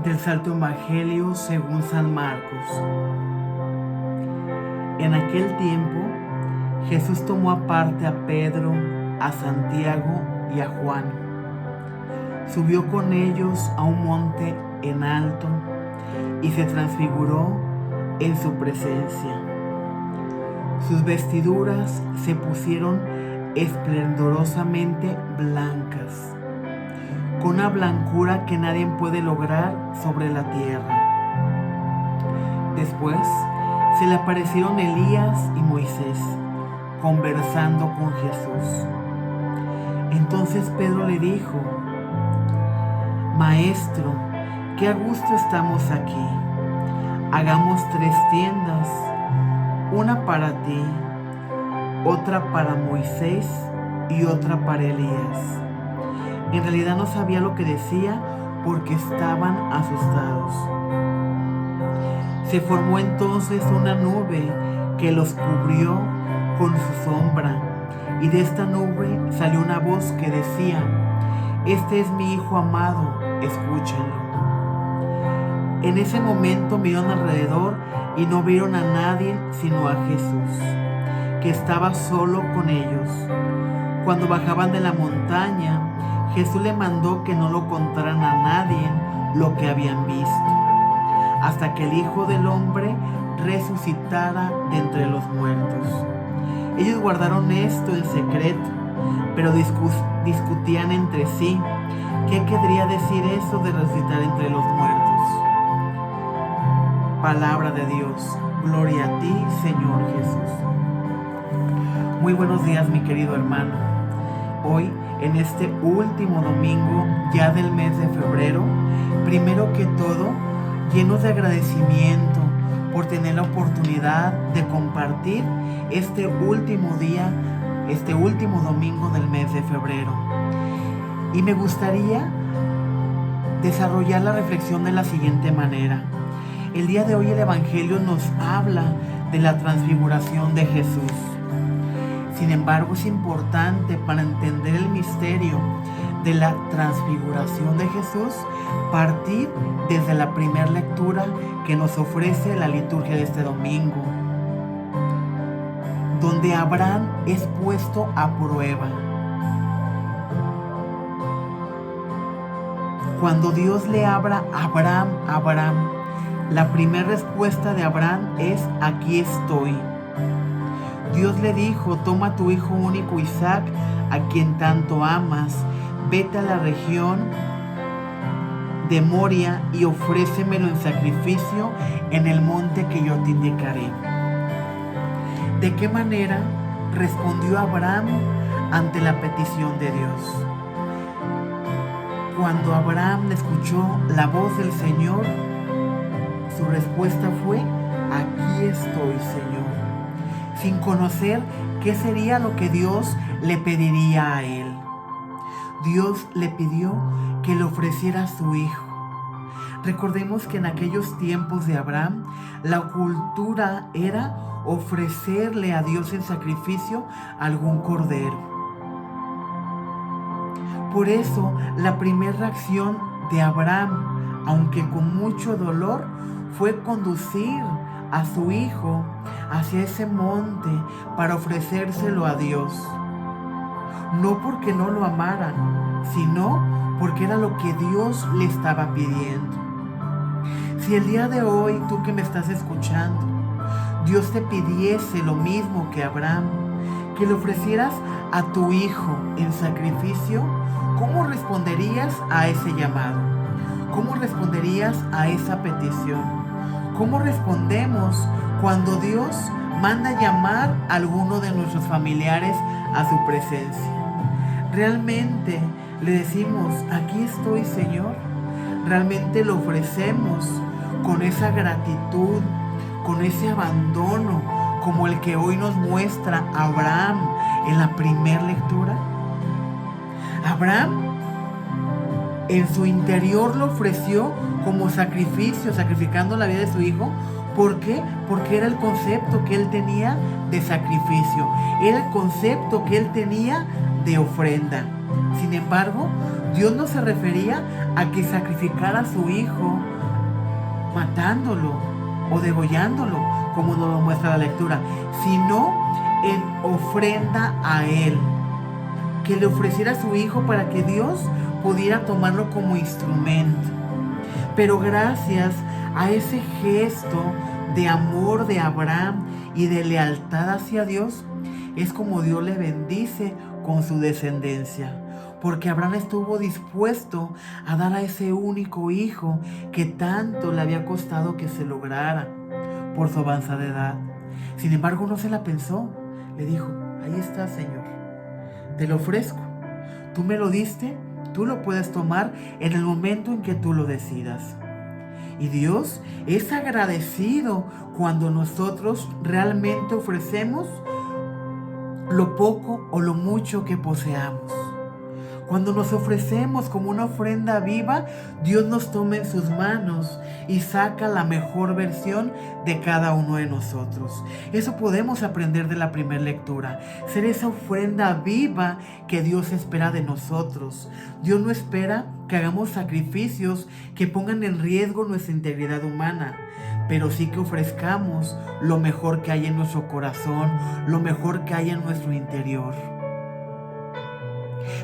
Del Santo Evangelio según San Marcos. En aquel tiempo, Jesús tomó aparte a Pedro, a Santiago y a Juan. Subió con ellos a un monte en alto y se transfiguró en su presencia. Sus vestiduras se pusieron esplendorosamente blancas, con una blancura que nadie puede lograr sobre la tierra. Después se le aparecieron Elías y Moisés, conversando con Jesús. Entonces Pedro le dijo: Maestro, qué a gusto estamos aquí. Hagamos 3 tiendas, una para ti, otra para Moisés y otra para Elías. En realidad no sabía lo que decía porque estaban asustados. Se formó entonces una nube que los cubrió con su sombra, y de esta nube salió una voz que decía: Este es mi Hijo amado, escúchenlo. En ese momento miraron alrededor y no vieron a nadie sino a Jesús, que estaba solo con ellos. Cuando bajaban de la montaña, Jesús le mandó que no lo contaran a nadie lo que habían visto, hasta que el Hijo del Hombre resucitara de entre los muertos. Ellos guardaron esto en secreto, pero discutían entre sí: ¿qué querría decir eso de resucitar entre los muertos? Palabra de Dios. Gloria a ti, Señor Jesús. Muy buenos días, mi querido hermano. Hoy, en este último domingo ya del mes de febrero, primero que todo, llenos de agradecimiento por tener la oportunidad de compartir este último día, este último domingo del mes de febrero. Y me gustaría desarrollar la reflexión de la siguiente manera. El día de hoy el Evangelio nos habla de la transfiguración de Jesús. Sin embargo, es importante para entender el misterio de la transfiguración de Jesús partir desde la primera lectura que nos ofrece la liturgia de este domingo, donde Abraham es puesto a prueba. Cuando Dios le habla a Abraham, la primera respuesta de Abraham es: aquí estoy. Dios le dijo: toma a tu hijo único Isaac, a quien tanto amas, vete a la región de Moria y ofrécemelo en sacrificio en el monte que yo te indicaré. ¿De qué manera respondió Abraham ante la petición de Dios? Cuando Abraham escuchó la voz del Señor, su respuesta fue: aquí estoy, Señor, sin conocer qué sería lo que Dios le pediría a él. Dios le pidió que le ofreciera a su hijo. Recordemos que en aquellos tiempos de Abraham, la cultura era ofrecerle a Dios en sacrificio algún cordero. Por eso, la primera reacción de Abraham, aunque con mucho dolor, fue conducir a su hijo hacia ese monte para ofrecérselo a Dios. No porque no lo amara, sino porque era lo que Dios le estaba pidiendo. Si el día de hoy, tú que me estás escuchando, Dios te pidiese lo mismo que Abraham, que le ofrecieras a tu hijo en sacrificio, ¿cómo responderías a ese llamado? ¿Cómo responderías a esa petición? ¿Cómo respondemos cuando Dios manda llamar a alguno de nuestros familiares a su presencia? ¿Realmente le decimos: aquí estoy, Señor? ¿Realmente lo ofrecemos con esa gratitud, con ese abandono, como el que hoy nos muestra Abraham en la primera lectura? Abraham en su interior lo ofreció como sacrificio, sacrificando la vida de su hijo. ¿Por qué? Porque era el concepto que él tenía de sacrificio, era el concepto que él tenía de ofrenda. Sin embargo, Dios no se refería a que sacrificara a su hijo matándolo o degollándolo, como nos lo muestra la lectura, sino en ofrenda a Él, que le ofreciera a su hijo para que Dios pudiera tomarlo como instrumento. Pero gracias a ese gesto de amor de Abraham y de lealtad hacia Dios, es como Dios le bendice con su descendencia. Porque Abraham estuvo dispuesto a dar a ese único hijo que tanto le había costado que se lograra por su avanzada edad. Sin embargo, no se la pensó. Le dijo: ahí está, Señor, te lo ofrezco. Tú me lo diste, tú lo puedes tomar en el momento en que tú lo decidas. Y Dios es agradecido cuando nosotros realmente ofrecemos lo poco o lo mucho que poseamos. Cuando nos ofrecemos como una ofrenda viva, Dios nos toma en sus manos y saca la mejor versión de cada uno de nosotros. Eso podemos aprender de la primera lectura. Ser esa ofrenda viva que Dios espera de nosotros. Dios no espera que hagamos sacrificios que pongan en riesgo nuestra integridad humana, pero sí que ofrezcamos lo mejor que hay en nuestro corazón, lo mejor que hay en nuestro interior.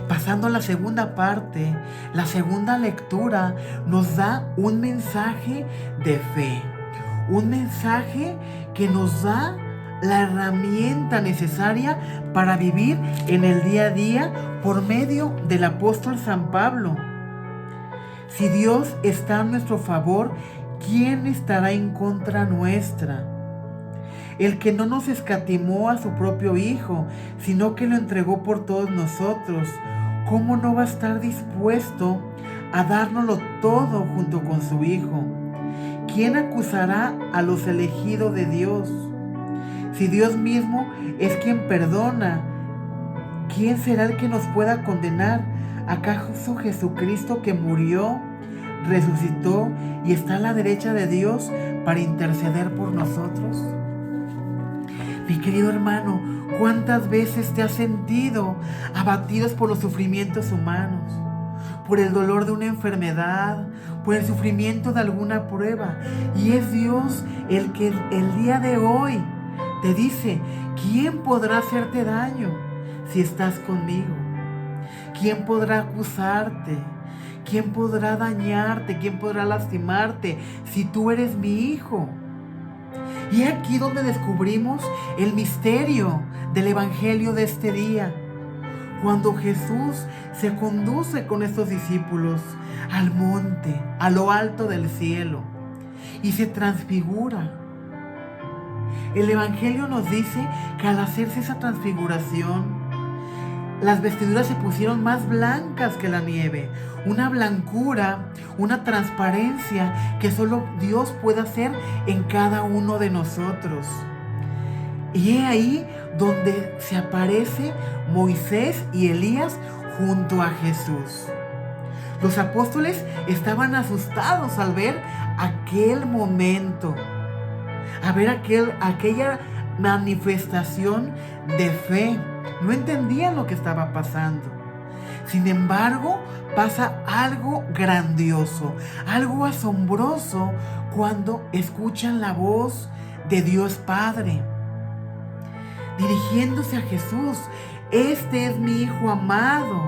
Pasando a la segunda parte, la segunda lectura nos da un mensaje de fe, un mensaje que nos da la herramienta necesaria para vivir en el día a día por medio del apóstol San Pablo. Si Dios está a nuestro favor, ¿quién estará en contra nuestra? El que no nos escatimó a su propio Hijo, sino que lo entregó por todos nosotros, ¿cómo no va a estar dispuesto a dárnoslo todo junto con su Hijo? ¿Quién acusará a los elegidos de Dios? Si Dios mismo es quien perdona, ¿quién será el que nos pueda condenar? ¿Acaso Jesucristo, que murió, resucitó y está a la derecha de Dios para interceder por nosotros? Mi querido hermano, ¿cuántas veces te has sentido abatidos por los sufrimientos humanos, por el dolor de una enfermedad, por el sufrimiento de alguna prueba? Y es Dios el que el día de hoy te dice: ¿quién podrá hacerte daño si estás conmigo? ¿Quién podrá acusarte? ¿Quién podrá dañarte? ¿Quién podrá lastimarte si tú eres mi hijo? Y aquí donde descubrimos el misterio del Evangelio de este día. Cuando Jesús se conduce con estos discípulos al monte, a lo alto del cielo, y se transfigura. El Evangelio nos dice que al hacerse esa transfiguración, las vestiduras se pusieron más blancas que la nieve. Una blancura, una transparencia que solo Dios puede hacer en cada uno de nosotros. Y es ahí donde se aparece Moisés y Elías junto a Jesús. Los apóstoles estaban asustados al ver aquel momento, a ver aquella manifestación de fe. No entendían lo que estaba pasando. Sin embargo, pasa algo grandioso, algo asombroso cuando escuchan la voz de Dios Padre dirigiéndose a Jesús: este es mi Hijo amado,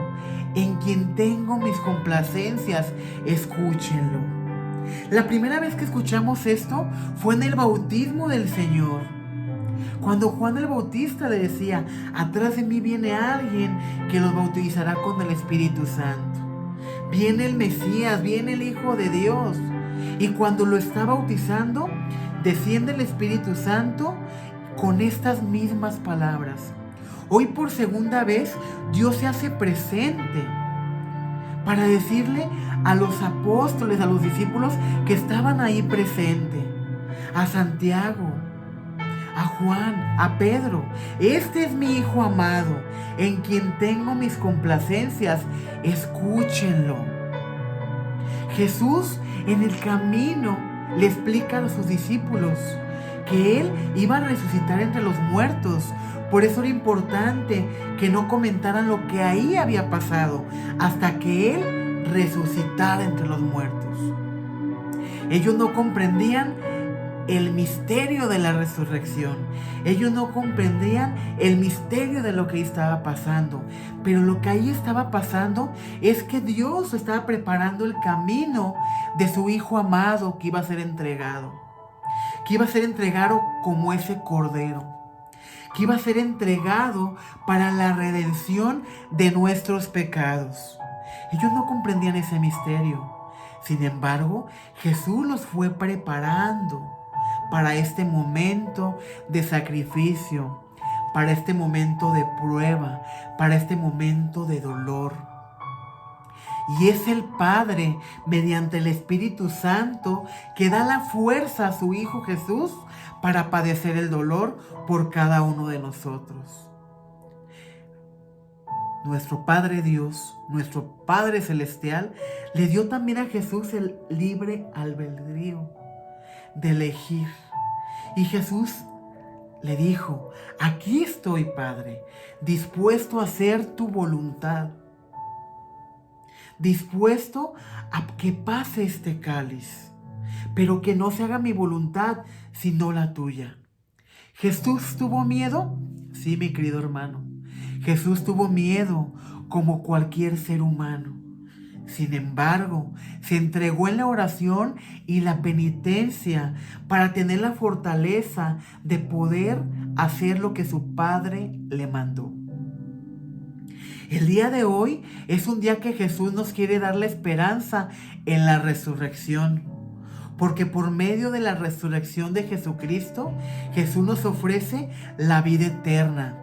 en quien tengo mis complacencias, escúchenlo. La primera vez que escuchamos esto fue en el bautismo del Señor, cuando Juan el Bautista le decía: atrás de mí viene alguien que los bautizará con el Espíritu Santo. Viene el Mesías, viene el Hijo de Dios. Y cuando lo está bautizando, desciende el Espíritu Santo con estas mismas palabras. Hoy por segunda vez Dios se hace presente para decirle a los apóstoles, a los discípulos que estaban ahí presentes, a Santiago, a Juan, a Pedro: este es mi Hijo amado, en quien tengo mis complacencias, escúchenlo. Jesús en el camino le explica a sus discípulos que Él iba a resucitar entre los muertos. Por eso era importante que no comentaran lo que ahí había pasado hasta que Él resucitar entre los muertos. Ellos no comprendían el misterio de la resurrección. Ellos no comprendían el misterio de lo que estaba pasando. Pero lo que ahí estaba pasando es que Dios estaba preparando el camino de su Hijo amado que iba a ser entregado. Que iba a ser entregado como ese cordero. Que iba a ser entregado para la redención de nuestros pecados. Ellos no comprendían ese misterio. Sin embargo, Jesús los fue preparando para este momento de sacrificio, para este momento de prueba, para este momento de dolor. Y es el Padre, mediante el Espíritu Santo, que da la fuerza a su Hijo Jesús para padecer el dolor por cada uno de nosotros. Nuestro Padre Dios, nuestro Padre Celestial, le dio también a Jesús el libre albedrío de elegir. Y Jesús le dijo: aquí estoy, Padre, dispuesto a hacer tu voluntad, dispuesto a que pase este cáliz, pero que no se haga mi voluntad, sino la tuya. ¿Jesús tuvo miedo? Sí, mi querido hermano. Jesús tuvo miedo como cualquier ser humano. Sin embargo, se entregó en la oración y la penitencia para tener la fortaleza de poder hacer lo que su Padre le mandó. El día de hoy es un día que Jesús nos quiere dar la esperanza en la resurrección. Porque por medio de la resurrección de Jesucristo, Jesús nos ofrece la vida eterna.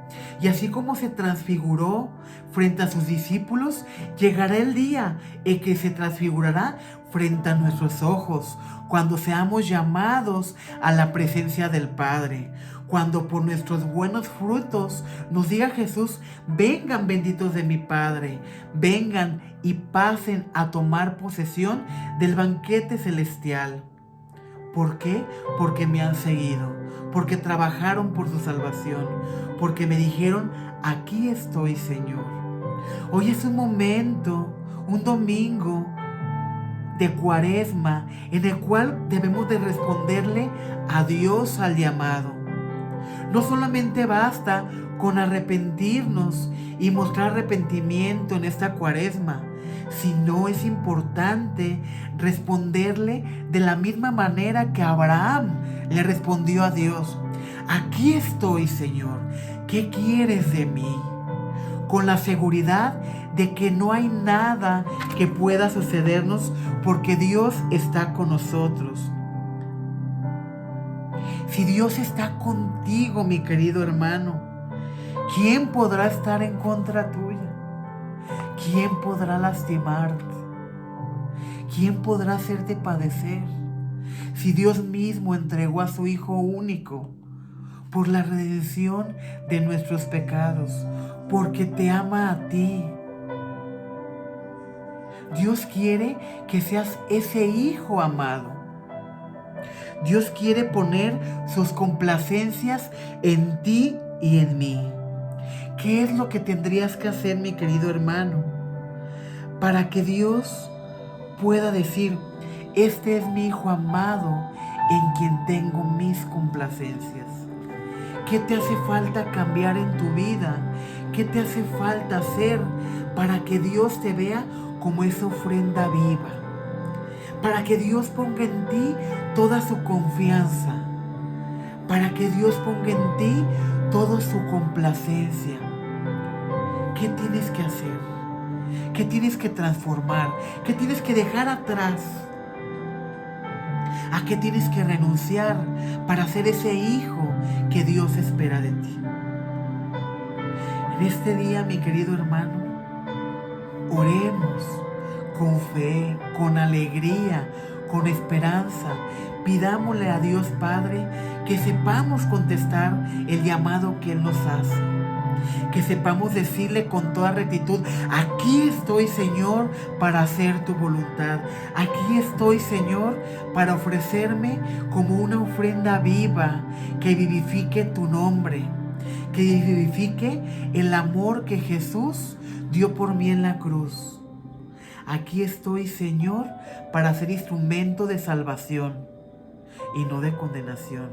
Y así como se transfiguró frente a sus discípulos, llegará el día en que se transfigurará frente a nuestros ojos, cuando seamos llamados a la presencia del Padre. Cuando por nuestros buenos frutos nos diga Jesús: vengan benditos de mi Padre, vengan y pasen a tomar posesión del banquete celestial. ¿Por qué? Porque me han seguido, porque trabajaron por su salvación, porque me dijeron: aquí estoy, Señor. Hoy es un momento, un domingo de Cuaresma, en el cual debemos de responderle a Dios al llamado. No solamente basta con arrepentirnos y mostrar arrepentimiento en esta Cuaresma, sino es importante responderle de la misma manera que Abraham le respondió a Dios: aquí estoy, Señor, ¿qué quieres de mí? Con la seguridad de que no hay nada que pueda sucedernos, porque Dios está con nosotros. Si Dios está contigo, mi querido hermano, ¿quién podrá estar en contra tuya? ¿Quién podrá lastimarte? ¿Quién podrá hacerte padecer? Si Dios mismo entregó a su Hijo único por la redención de nuestros pecados, porque te ama a ti. Dios quiere que seas ese hijo amado. Dios quiere poner sus complacencias en ti y en mí. ¿Qué es lo que tendrías que hacer, mi querido hermano, para que Dios pueda decir: este es mi hijo amado en quien tengo mis complacencias? ¿Qué te hace falta cambiar en tu vida? ¿Qué te hace falta hacer para que Dios te vea como esa ofrenda viva? Para que Dios ponga en ti toda su confianza. Para que Dios ponga en ti toda su complacencia. ¿Qué tienes que hacer? ¿Qué tienes que transformar? ¿Qué tienes que dejar atrás? ¿A qué tienes que renunciar para ser ese hijo que Dios espera de ti? En este día, mi querido hermano, oremos con fe, con alegría, con esperanza. Pidámosle a Dios Padre que sepamos contestar el llamado que Él nos hace. Que sepamos decirle con toda rectitud: aquí estoy, Señor, para hacer tu voluntad. Aquí estoy, Señor, para ofrecerme como una ofrenda viva que vivifique tu nombre, que vivifique el amor que Jesús dio por mí en la cruz. Aquí estoy, Señor, para ser instrumento de salvación y no de condenación.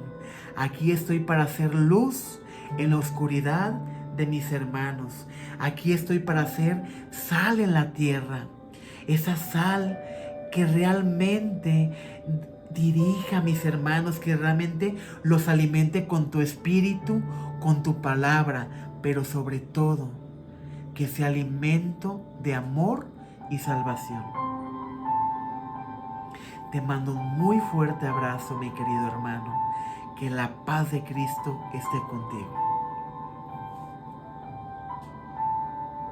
Aquí estoy para hacer luz en la oscuridad de mis hermanos. Aquí estoy para hacer sal en la tierra. Esa sal que realmente dirija a mis hermanos, que realmente los alimente con tu espíritu, con tu palabra, pero sobre todo que sea alimento de amor y salvación. Te mando un muy fuerte abrazo, mi querido hermano. Que la paz de Cristo esté contigo.